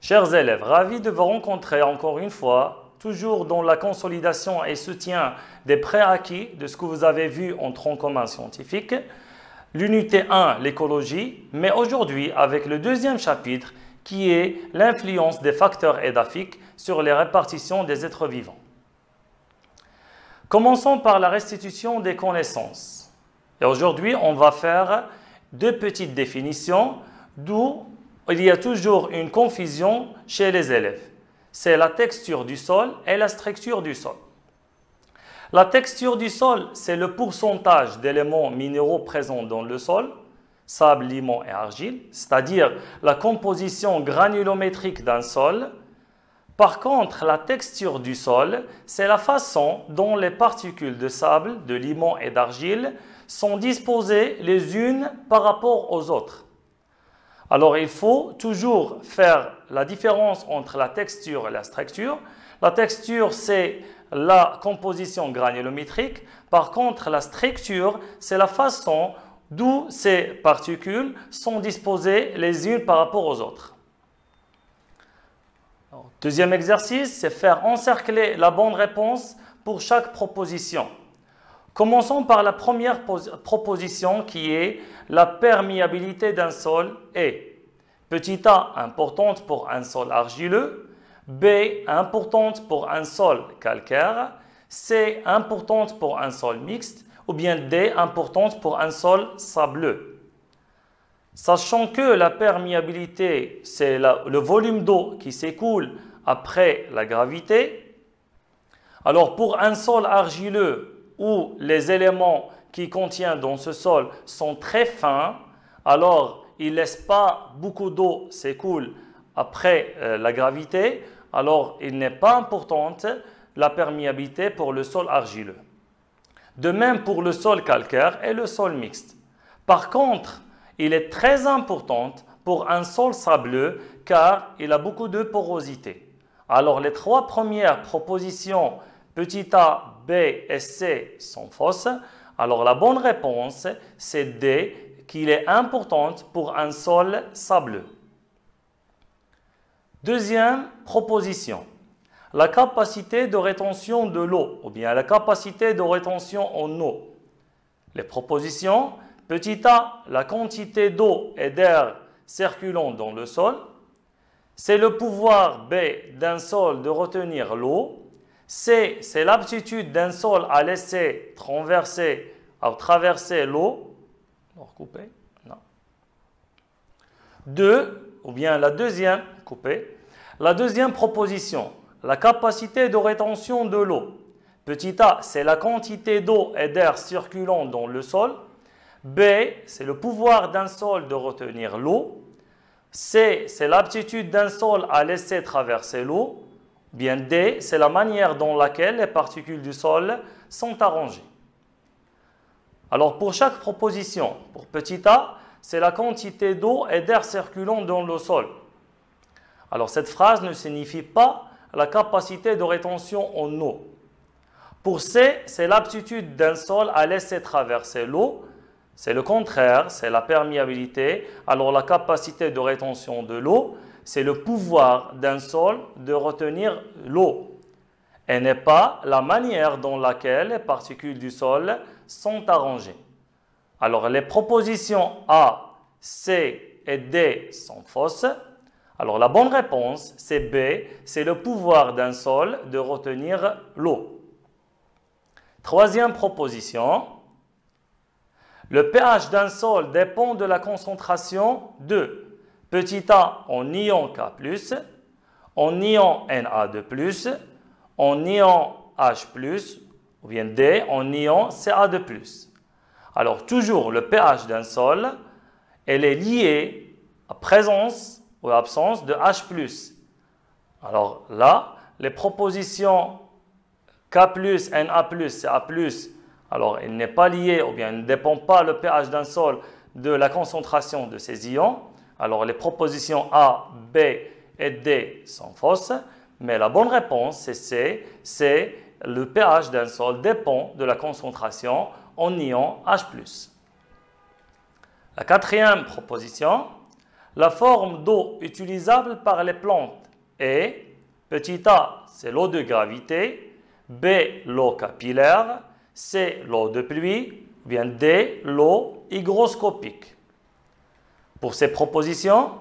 Chers élèves, ravis de vous rencontrer encore une fois, toujours dans la consolidation et soutien des préacquis de ce que vous avez vu en tronc commun scientifique, l'unité 1, l'écologie, mais aujourd'hui avec le deuxième chapitre qui est l'influence des facteurs édaphiques sur les répartitions des êtres vivants. Commençons par la restitution des connaissances. Et aujourd'hui, on va faire deux petites définitions d'où il y a toujours une confusion chez les élèves. C'est la texture du sol et la structure du sol. La texture du sol, c'est le pourcentage d'éléments minéraux présents dans le sol, sable, limon et argile, c'est-à-dire la composition granulométrique d'un sol. Par contre, la texture du sol, c'est la façon dont les particules de sable, de limon et d'argile sont disposées les unes par rapport aux autres. Alors, il faut toujours faire la différence entre la texture et la structure. La texture, c'est la composition granulométrique. Par contre, la structure, c'est la façon d'où ces particules sont disposées les unes par rapport aux autres. Alors, deuxième exercice, c'est faire encercler la bonne réponse pour chaque proposition. Commençons par la première proposition qui est la perméabilité d'un sol est petit a importante pour un sol argileux, B importante pour un sol calcaire, C importante pour un sol mixte ou bien D importante pour un sol sableux. Sachant que la perméabilité, c'est le volume d'eau qui s'écoule après la gravité, alors pour un sol argileux où les éléments qui contiennent dans ce sol sont très fins, alors il ne laisse pas beaucoup d'eau s'écoule après la gravité, alors il n'est pas importante la perméabilité pour le sol argileux. De même pour le sol calcaire et le sol mixte. Par contre, il est très important pour un sol sableux car il a beaucoup de porosité. Alors les trois premières propositions, petit a, B et C sont fausses. Alors la bonne réponse, c'est D, qu'il est importante pour un sol sableux. Deuxième proposition, la capacité de rétention de l'eau, ou bien la capacité de rétention en eau. Les propositions, petit a, la quantité d'eau et d'air circulant dans le sol. C'est le pouvoir B d'un sol de retenir l'eau. C, c'est l'aptitude d'un sol à laisser traverser l'eau. Couper, non. 2, ou bien la deuxième, couper. La deuxième proposition, la capacité de rétention de l'eau. Petit a, c'est la quantité d'eau et d'air circulant dans le sol. B, c'est le pouvoir d'un sol de retenir l'eau. C, c'est l'aptitude d'un sol à laisser traverser l'eau. Bien D, c'est la manière dans laquelle les particules du sol sont arrangées. Alors pour chaque proposition, pour petit a, c'est la quantité d'eau et d'air circulant dans le sol. Alors cette phrase ne signifie pas la capacité de rétention en eau. Pour C, c'est l'aptitude d'un sol à laisser traverser l'eau. C'est le contraire, c'est la perméabilité. Alors la capacité de rétention de l'eau, c'est le pouvoir d'un sol de retenir l'eau. Et n'est pas la manière dans laquelle les particules du sol sont arrangées. Alors les propositions A, C et D sont fausses. Alors la bonne réponse, c'est B, c'est le pouvoir d'un sol de retenir l'eau. Troisième proposition, le pH d'un sol dépend de la concentration de petit a en ion K+, en ion Na2+, en ion H+, ou bien D, en ion Ca2+. Alors toujours le pH d'un sol, elle est liée à présence ou absence de H+. Alors là, les propositions K+, Na+, Ca+, alors il n'est pas lié ou bien il ne dépend pas le pH d'un sol de la concentration de ces ions. Alors les propositions A, B et D sont fausses, mais la bonne réponse c'est C, c'est le pH d'un sol dépend de la concentration en ion H+. La quatrième proposition, la forme d'eau utilisable par les plantes est petit a, c'est l'eau de gravité, B, l'eau capillaire, C, l'eau de pluie, ou bien D, l'eau hygroscopique. Pour ces propositions,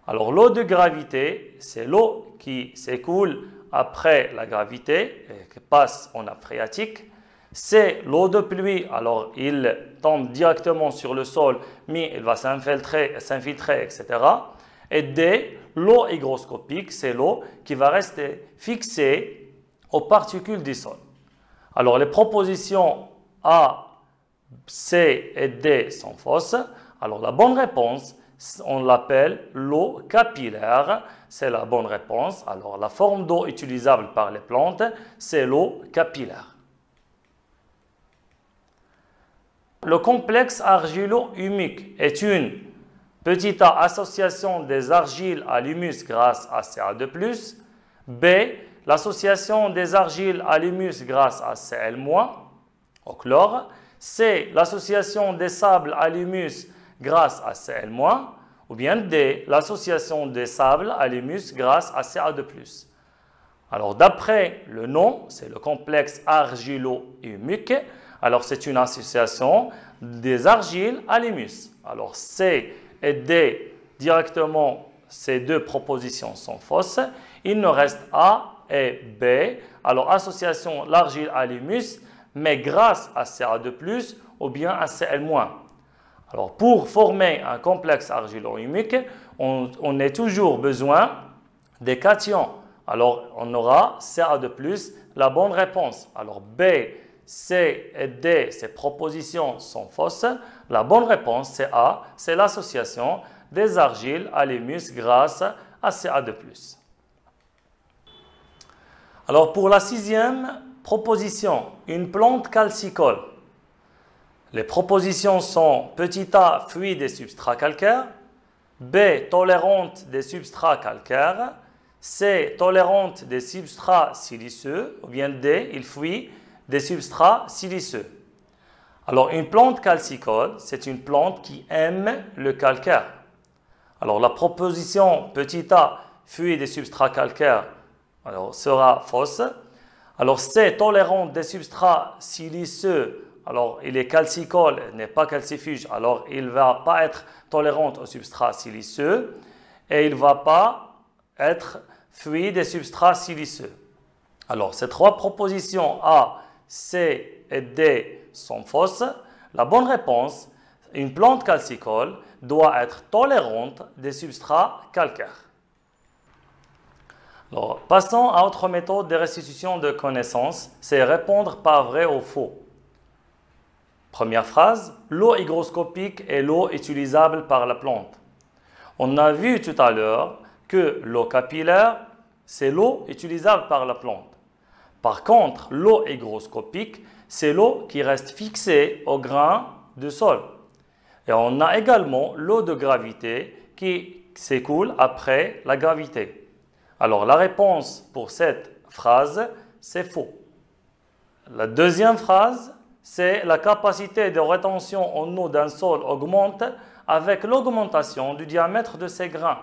alors l'eau de gravité, c'est l'eau qui s'écoule après la gravité et qui passe en nappe phréatique. C'est l'eau de pluie, alors il tombe directement sur le sol, mais il va s'infiltrer, etc. Et D, l'eau hygroscopique, c'est l'eau qui va rester fixée aux particules du sol. Alors les propositions A, C et D sont fausses. Alors la bonne réponse, on l'appelle l'eau capillaire, c'est la bonne réponse. Alors la forme d'eau utilisable par les plantes, c'est l'eau capillaire. Le complexe argilo-humique est une petite a association des argiles à l'humus grâce à Ca2+, B, l'association des argiles à l'humus grâce à Cl-, au chlore, C, l'association des sables à l'humus grâce à Cl-, ou bien D, l'association des sables à l'humus grâce à Ca2+. Alors d'après le nom, c'est le complexe argilo-humique. Alors c'est une association des argiles à l'humus. Alors C et D, directement, ces deux propositions sont fausses. Il nous reste A et B. Alors association l'argile à l'humus, mais grâce à Ca2+, ou bien à Cl-. Alors pour former un complexe argilo-humique, on a toujours besoin des cations. Alors on aura Ca2+, la bonne réponse. Alors B, C et D, ces propositions sont fausses. La bonne réponse, c'est A, c'est l'association des argiles à l'humus grâce à Ca2+. Alors pour la sixième proposition, une plante calcicole. Les propositions sont petit a, fluide des substrats calcaires, B, tolérante des substrats calcaires, C, tolérante des substrats siliceux, ou bien D, il fuit des substrats siliceux. Alors une plante calcicole, c'est une plante qui aime le calcaire. Alors la proposition petit a, fuit des substrats calcaires, alors, sera fausse. Alors C, tolérante des substrats siliceux, alors il est calcicole, n'est pas calcifuge, alors il ne va pas être tolérante aux substrats siliceux et il ne va pas être fluide des substrats siliceux. Alors ces trois propositions A, C et D sont fausses. La bonne réponse, une plante calcicole doit être tolérante des substrats calcaires. Alors, passons à autre méthode de restitution de connaissances, c'est répondre par vrai ou faux. Première phrase, l'eau hygroscopique est l'eau utilisable par la plante. On a vu tout à l'heure que l'eau capillaire, c'est l'eau utilisable par la plante. Par contre, l'eau hygroscopique, c'est l'eau qui reste fixée au grain du sol. Et on a également l'eau de gravité qui s'écoule après la gravité. Alors la réponse pour cette phrase, c'est faux. La deuxième phrase, c'est la capacité de rétention en eau d'un sol augmente avec l'augmentation du diamètre de ses grains.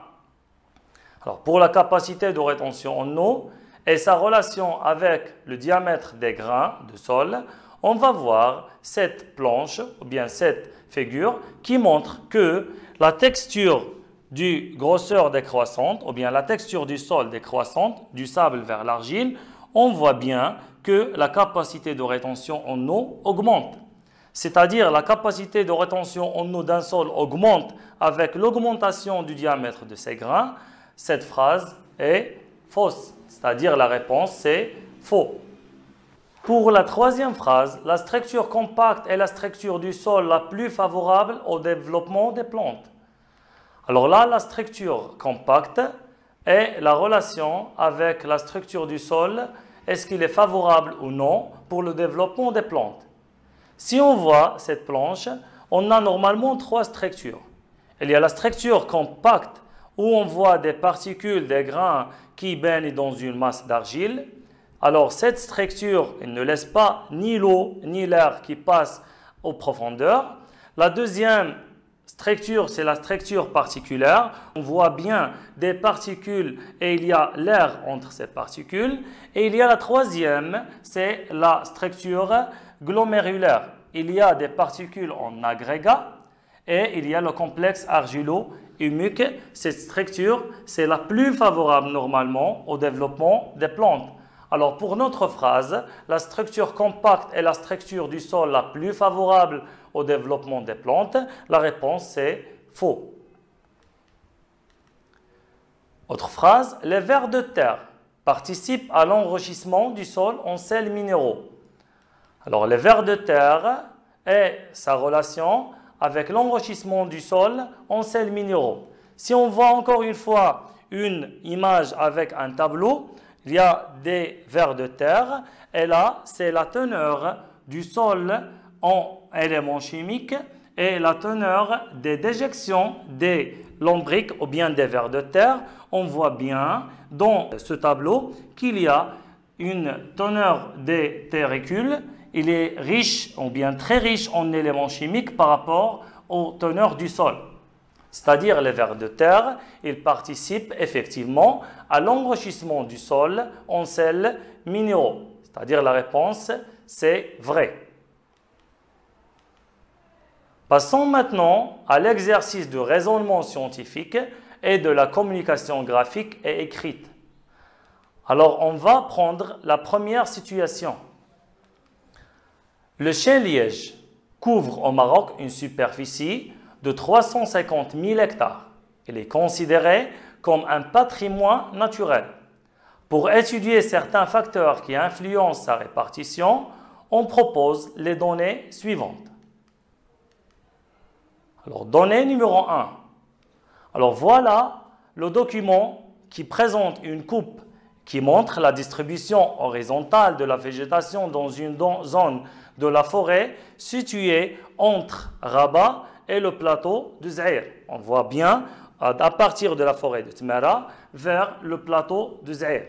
Alors pour la capacité de rétention en eau et sa relation avec le diamètre des grains de sol, on va voir cette planche ou bien cette figure qui montre que la texture du grosseur décroissante ou bien la texture du sol décroissante, du sable vers l'argile, on voit bien que la capacité de rétention en eau augmente. C'est-à-dire la capacité de rétention en eau d'un sol augmente avec l'augmentation du diamètre de ses grains. Cette phrase est fausse, c'est-à-dire la réponse c'est faux. Pour la troisième phrase, la structure compacte est la structure du sol la plus favorable au développement des plantes. Alors là, la structure compacte est la relation avec la structure du sol. Est-ce qu'il est favorable ou non pour le développement des plantes? Si on voit cette planche, on a normalement trois structures. Il y a la structure compacte où on voit des particules, des grains qui baignent dans une masse d'argile. Alors cette structure elle ne laisse pas ni l'eau ni l'air qui passe aux profondeurs. La deuxième structure, c'est la structure particulière. On voit bien des particules et il y a l'air entre ces particules. Et il y a la troisième, c'est la structure glomérulaire. Il y a des particules en agrégat et il y a le complexe argilo-humique. Cette structure, c'est la plus favorable normalement au développement des plantes. Alors pour notre phrase, la structure compacte est la structure du sol la plus favorable au développement des plantes. La réponse c'est faux. Autre phrase, les vers de terre participent à l'enrichissement du sol en sels minéraux. Alors les vers de terre et sa relation avec l'enrichissement du sol en sels minéraux. Si on voit encore une fois une image avec un tableau, il y a des vers de terre et là, c'est la teneur du sol en éléments chimiques et la teneur des déjections des lombriques ou bien des vers de terre. On voit bien dans ce tableau qu'il y a une teneur des terricules. Il est riche ou bien très riche en éléments chimiques par rapport aux teneurs du sol. C'est-à-dire les vers de terre, ils participent effectivement à l'enrichissement du sol en sels minéraux. C'est-à-dire la réponse, c'est vrai. Passons maintenant à l'exercice de raisonnement scientifique et de la communication graphique et écrite. Alors, on va prendre la première situation. Le chêne-liège couvre au Maroc une superficie de 350 000 hectares. Il est considéré comme un patrimoine naturel. Pour étudier certains facteurs qui influencent sa répartition, on propose les données suivantes. Alors, donnée numéro 1. Alors, voilà le document qui présente une coupe qui montre la distribution horizontale de la végétation dans une zone de la forêt située entre Rabat et le plateau de Zaïr. On voit bien à partir de la forêt de Tmara vers le plateau de Zaïr.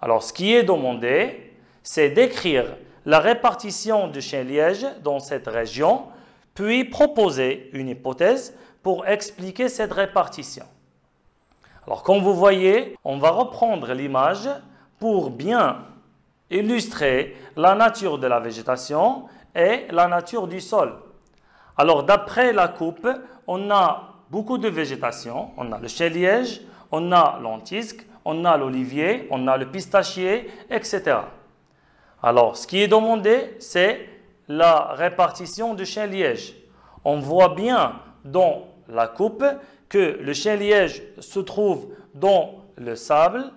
Alors, ce qui est demandé, c'est d'écrire la répartition du chêne-liège dans cette région, puis proposer une hypothèse pour expliquer cette répartition. Alors, comme vous voyez, on va reprendre l'image pour bien illustrer la nature de la végétation et la nature du sol. Alors, d'après la coupe, on a beaucoup de végétation. On a le chêne-liège, on a l'antisque, on a l'olivier, on a le pistachier, etc. Alors, ce qui est demandé, c'est la répartition du chêne-liège. On voit bien dans la coupe que le chêne-liège se trouve dans le sable,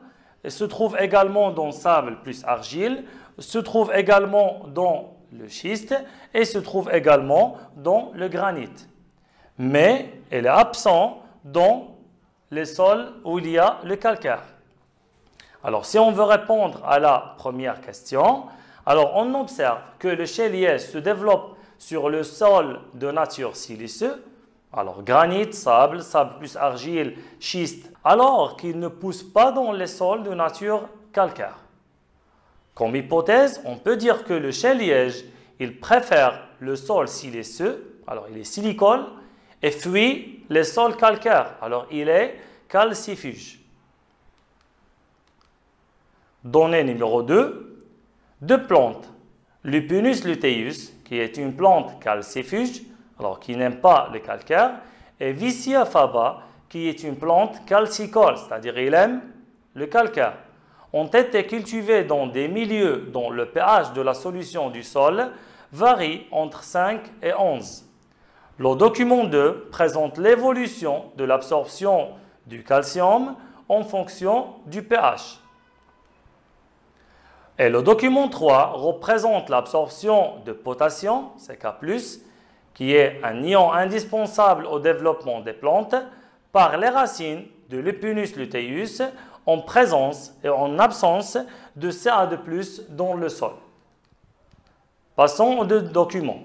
et se trouve également dans le sable plus argile, se trouve également dans le schiste et se trouve également dans le granit. Mais elle est absente dans les sols où il y a le calcaire. Alors, si on veut répondre à la première question, alors on observe que le chêne-liège se développe sur le sol de nature siliceux, alors granit, sable, sable plus argile, schiste, alors qu'il ne pousse pas dans les sols de nature calcaire. Comme hypothèse, on peut dire que le chêne-liège, il préfère le sol siliceux, alors il est silicole, et fuit les sols calcaires, alors il est calcifuge. Donnée numéro 2, deux plantes, Lupinus luteus, qui est une plante calcifuge, alors qui n'aime pas le calcaire, et Vicia faba, qui est une plante calcicole, c'est-à-dire il aime le calcaire, ont été cultivées dans des milieux dont le pH de la solution du sol varie entre 5 et 11. Le document 2 présente l'évolution de l'absorption du calcium en fonction du pH. Et le document 3 représente l'absorption de potassium, K+, qui est un ion indispensable au développement des plantes, par les racines de Lupinus luteus en présence et en absence de Ca2+ dans le sol. Passons aux deux documents.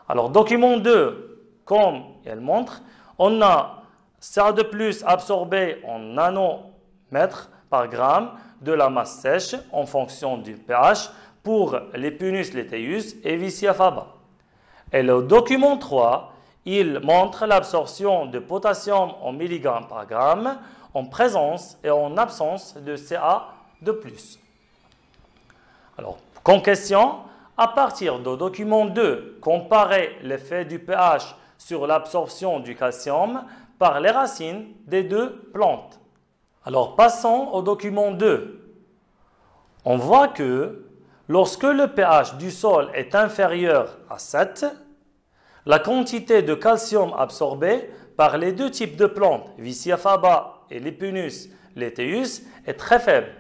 Alors, document 2, comme elle montre, on a Ca2+ absorbé en nanomètres par gramme de la masse sèche en fonction du pH pour Lupinus luteus et Vicia faba. Et le document 3, il montre l'absorption de potassium en milligrammes par gramme en présence et en absence de Ca de plus. Alors, comme question, à partir du document 2, comparer l'effet du pH sur l'absorption du calcium par les racines des deux plantes. Alors, passons au document 2. On voit que lorsque le pH du sol est inférieur à 7, la quantité de calcium absorbée par les deux types de plantes, Vicia faba et Lepinus luteus, est très faible.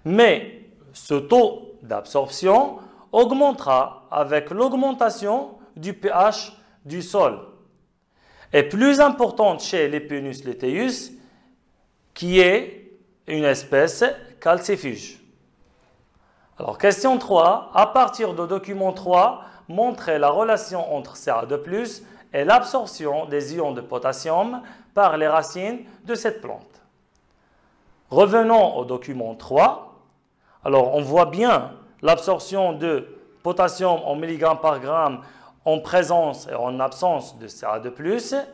Mais ce taux d'absorption augmentera avec l'augmentation du pH du sol. Est plus importante chez Lepinus luteus, qui est une espèce calcifuge. Alors, question 3. À partir du document 3, montrez la relation entre Ca2+, et l'absorption des ions de potassium par les racines de cette plante. Revenons au document 3. Alors, on voit bien l'absorption de potassium en milligrammes par gramme en présence et en absence de Ca2+.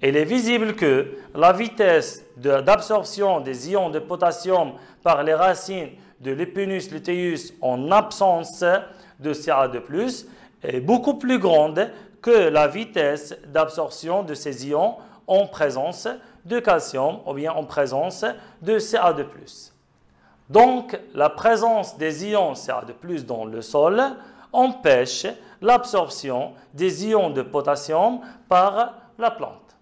Il est visible que la vitesse d'absorption des ions de potassium par les racines de Lepinus luteus en absence de Ca2+, est beaucoup plus grande que la vitesse d'absorption de ces ions en présence de calcium ou bien en présence de Ca2+. Donc, la présence des ions Ca2+ dans le sol empêche l'absorption des ions de potassium par la plante.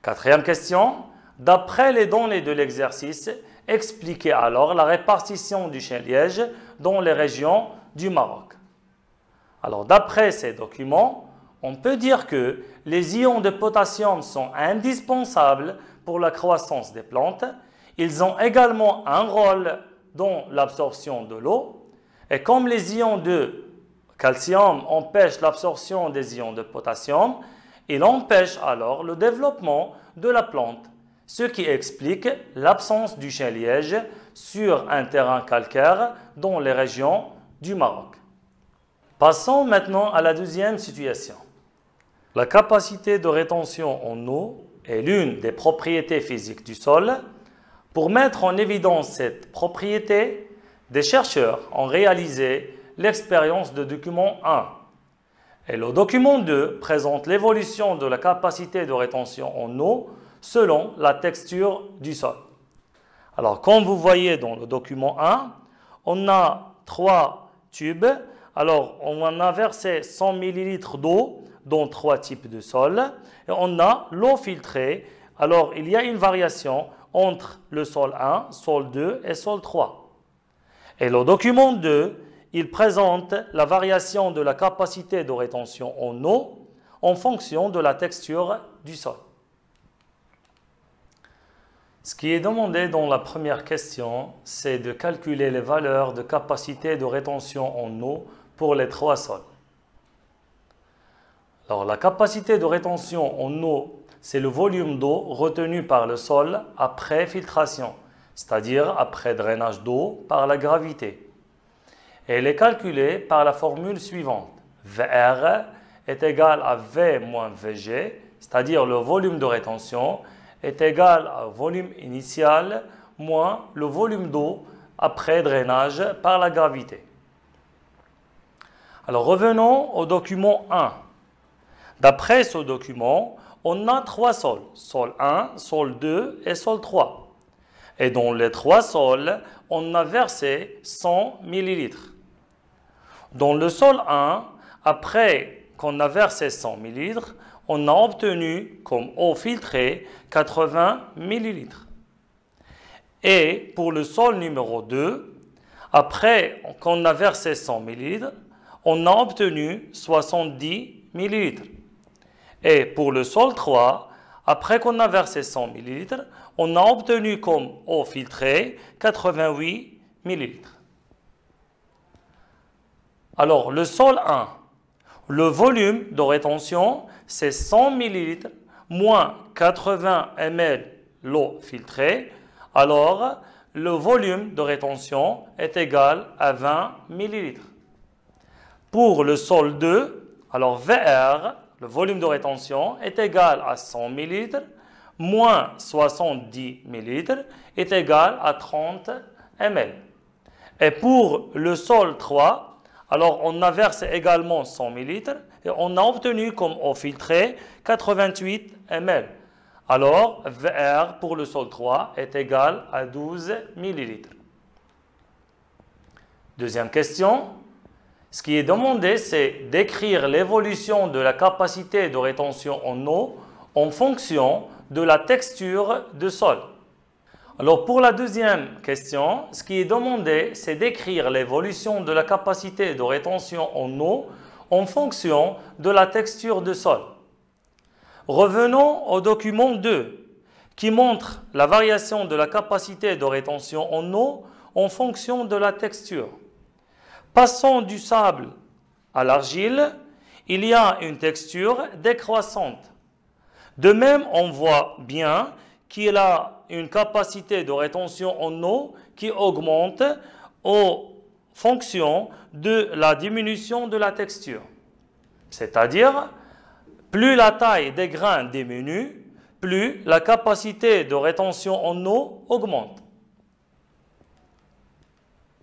Quatrième question. D'après les données de l'exercice, expliquez alors la répartition du chêne-liège dans les régions du Maroc. Alors, d'après ces documents, on peut dire que les ions de potassium sont indispensables pour la croissance des plantes. Ils ont également un rôle dans l'absorption de l'eau. Et comme les ions de calcium empêchent l'absorption des ions de potassium, ils empêchent alors le développement de la plante, ce qui explique l'absence du chêne-liège sur un terrain calcaire dans les régions du Maroc. Passons maintenant à la deuxième situation. La capacité de rétention en eau est l'une des propriétés physiques du sol. Pour mettre en évidence cette propriété, des chercheurs ont réalisé l'expérience de document 1. Et le document 2 présente l'évolution de la capacité de rétention en eau selon la texture du sol. Alors, comme vous voyez dans le document 1, on a 3 tubes. Alors, on a versé 100 ml d'eau dans 3 types de sols. Et on a l'eau filtrée. Alors, il y a une variation entre le sol 1, sol 2 et sol 3. Et le document 2, il présente la variation de la capacité de rétention en eau en fonction de la texture du sol. Ce qui est demandé dans la première question, c'est de calculer les valeurs de capacité de rétention en eau pour les 3 sols. Alors, la capacité de rétention en eau, c'est le volume d'eau retenu par le sol après filtration, c'est-à-dire après drainage d'eau par la gravité. Et elle est calculée par la formule suivante. VR est égal à V moins VG, c'est-à-dire le volume de rétention, est égal au volume initial moins le volume d'eau après drainage par la gravité. Alors revenons au document 1. D'après ce document, on a 3 sols, sol 1, sol 2 et sol 3. Et dans les 3 sols, on a versé 100 ml. Dans le sol 1, après qu'on a versé 100 ml, on a obtenu comme eau filtrée 80 ml. Et pour le sol numéro 2, après qu'on a versé 100 ml, on a obtenu 70 ml. Et pour le sol 3, après qu'on a versé 100 ml, on a obtenu comme eau filtrée 88 ml. Alors, le sol 1, le volume de rétention, c'est 100 ml moins 80 ml l'eau filtrée. Alors, le volume de rétention est égal à 20 ml. Pour le sol 2, alors VR, le volume de rétention, est égal à 100 ml, moins 70 ml est égal à 30 ml. Et pour le sol 3, alors on a versé également 100 ml et on a obtenu comme eau filtrée 88 ml. Alors, VR pour le sol 3 est égal à 12 ml. Deuxième question. Ce qui est demandé, c'est d'écrire l'évolution de la capacité de rétention en eau en fonction de la texture du sol. Alors, pour la deuxième question, ce qui est demandé, c'est d'écrire l'évolution de la capacité de rétention en eau en fonction de la texture du sol. Revenons au document 2, qui montre la variation de la capacité de rétention en eau en fonction de la texture. Passant du sable à l'argile, il y a une texture décroissante. De même, on voit bien qu'il a une capacité de rétention en eau qui augmente en fonction de la diminution de la texture. C'est-à-dire, plus la taille des grains diminue, plus la capacité de rétention en eau augmente.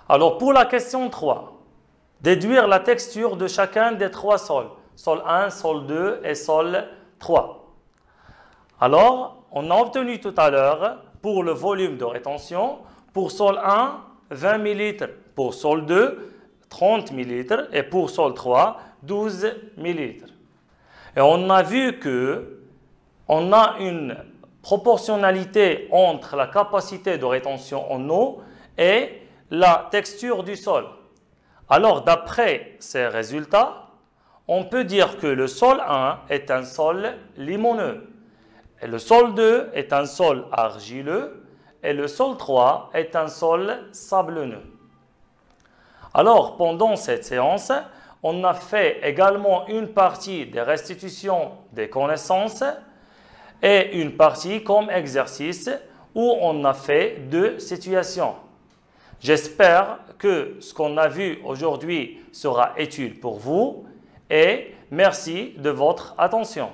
Alors pour la question 3, déduire la texture de chacun des trois sols, sol 1, sol 2 et sol 3. Alors, on a obtenu tout à l'heure pour le volume de rétention, pour sol 1, 20 ml, pour sol 2, 30 ml et pour sol 3, 12 ml. Et on a vu qu'on a une proportionnalité entre la capacité de rétention en eau et la texture du sol. Alors, d'après ces résultats, on peut dire que le sol 1 est un sol limoneux, et le sol 2 est un sol argileux, et le sol 3 est un sol sablonneux. Alors, pendant cette séance, on a fait également une partie des restitutions des connaissances et une partie comme exercice où on a fait 2 situations. J'espère que ce qu'on a vu aujourd'hui sera utile pour vous et merci de votre attention.